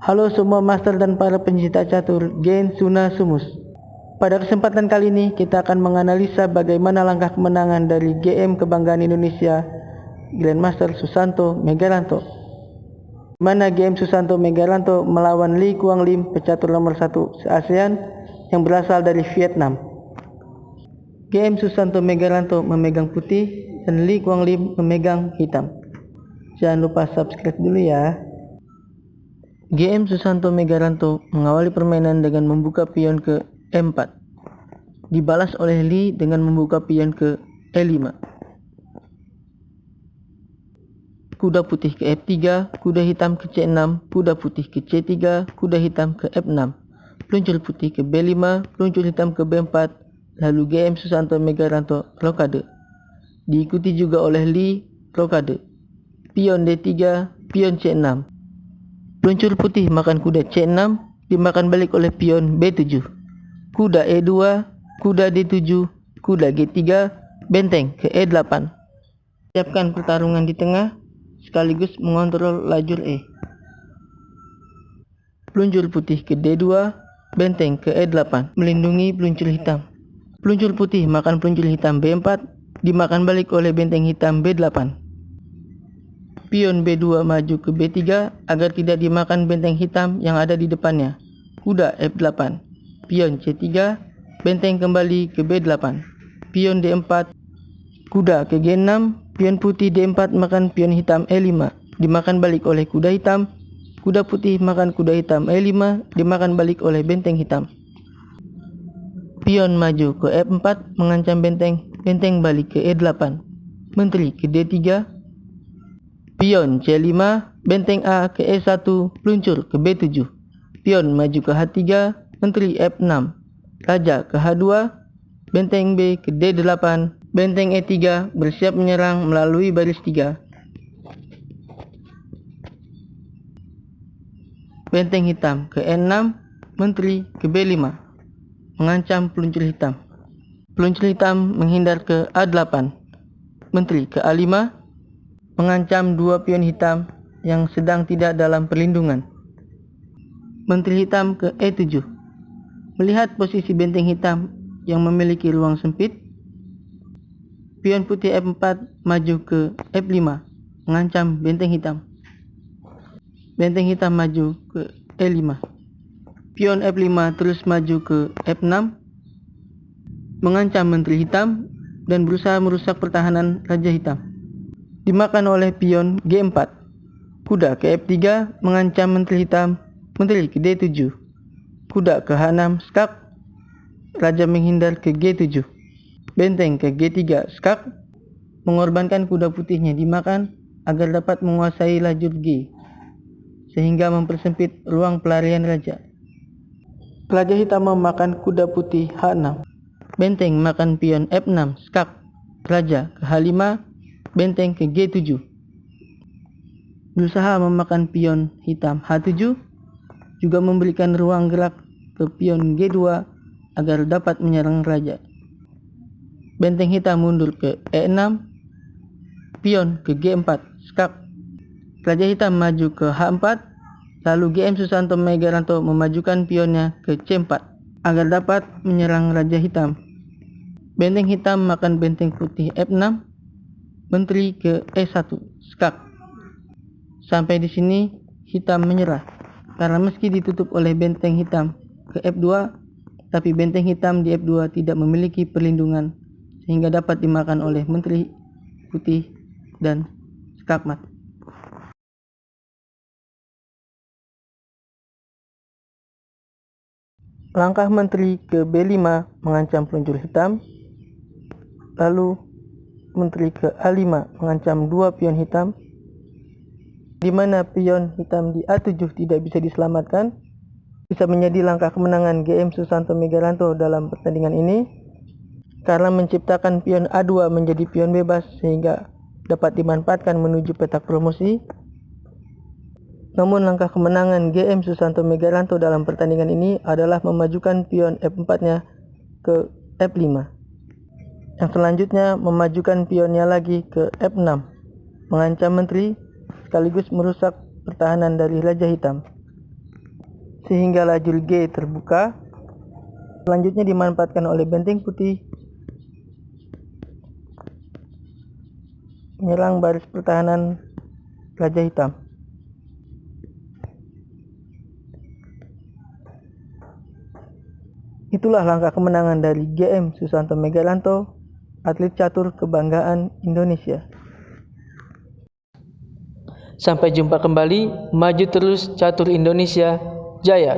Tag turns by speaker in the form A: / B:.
A: Halo semua master dan para pencinta catur Gen Suna Sumus. Pada kesempatan kali ini kita akan menganalisa bagaimana langkah kemenangan dari GM kebanggaan Indonesia Grandmaster Susanto Megaranto, mana GM Susanto Megaranto melawan Lee Kuang Lim, pecatur nomor 1 se-ASEAN yang berasal dari Vietnam. GM Susanto Megaranto memegang putih dan Lee Kuang Lim memegang hitam. Jangan lupa subscribe dulu ya. GM Susanto Megaranto mengawali permainan dengan membuka pion ke E4. Dibalas oleh Lee dengan membuka pion ke E5. Kuda putih ke F3, kuda hitam ke C6, kuda putih ke C3, kuda hitam ke F6. Peluncur putih ke B5, peluncur hitam ke B4, lalu GM Susanto Megaranto rokade. Diikuti juga oleh Lee rokade. Pion D3, pion C6. Peluncur putih makan kuda C6, dimakan balik oleh pion B7. Kuda E2, kuda D7, kuda G3, benteng ke E8. Siapkan pertarungan di tengah, sekaligus mengontrol lajur E. Peluncur putih ke D2, benteng ke E8, melindungi peluncur hitam. Peluncur putih makan peluncur hitam B4, dimakan balik oleh benteng hitam B8. Pion B2 maju ke B3 agar tidak dimakan benteng hitam yang ada di depannya. Kuda F8. Pion C3, benteng kembali ke B8. Pion D4, kuda ke G6, pion putih D4 makan pion hitam E5, dimakan balik oleh kuda hitam. Kuda putih makan kuda hitam E5, dimakan balik oleh benteng hitam. Pion maju ke F4 mengancam benteng, benteng balik ke E8. Menteri ke D3. Pion C5, benteng A ke E1, peluncur ke B7. Pion maju ke H3, menteri F6. Raja ke H2, benteng B ke D8, benteng E3 bersiap menyerang melalui baris 3. Benteng hitam ke E6, menteri ke B5, mengancam peluncur hitam. Peluncur hitam menghindar ke A8, menteri ke A5, mengancam dua pion hitam yang sedang tidak dalam perlindungan. Menteri hitam ke E7. Melihat posisi benteng hitam yang memiliki ruang sempit, pion putih F4 maju ke F5, mengancam benteng hitam. Benteng hitam maju ke E5. Pion F5 terus maju ke F6, mengancam menteri hitam dan berusaha merusak pertahanan raja hitam. Dimakan oleh pion G4. Kuda ke F3 mengancam menteri hitam, menteri ke D7. Kuda ke H6 skak, raja menghindar ke G7. Benteng ke G3 skak, mengorbankan kuda putihnya dimakan agar dapat menguasai lajur G, sehingga mempersempit ruang pelarian raja. Raja hitam memakan kuda putih H6. Benteng makan pion F6 skak, raja ke H5, benteng ke G7. Berusaha memakan pion hitam H7, juga memberikan ruang gerak ke pion G2 agar dapat menyerang raja. Benteng hitam mundur ke E6, pion ke G4 skak. Raja hitam maju ke H4, lalu GM Susanto Megaranto memajukan pionnya ke C4 agar dapat menyerang raja hitam. Benteng hitam makan benteng putih F6, menteri ke E1 skak. Sampai di sini hitam menyerah karena meski ditutup oleh benteng hitam ke F2, tapi benteng hitam di F2 tidak memiliki perlindungan sehingga dapat dimakan oleh menteri putih dan skakmat. Langkah menteri ke B5 mengancam peluncur hitam, lalu menteri ke A5 mengancam dua pion hitam, di mana pion hitam di A7 tidak bisa diselamatkan. Bisa menjadi langkah kemenangan GM Susanto Megaranto dalam pertandingan ini karena menciptakan pion A2 menjadi pion bebas sehingga dapat dimanfaatkan menuju petak promosi. Namun langkah kemenangan GM Susanto Megaranto dalam pertandingan ini adalah memajukan pion F4-nya ke F5. Yang selanjutnya memajukan pionnya lagi ke F6, mengancam menteri sekaligus merusak pertahanan dari raja hitam. sehingga lajur G terbuka. Selanjutnya dimanfaatkan oleh benteng putih menyerang baris pertahanan Gajah Hitam. Itulah langkah kemenangan dari GM Susanto Megaranto, atlet catur kebanggaan Indonesia. Sampai jumpa kembali, maju terus catur Indonesia, jaya!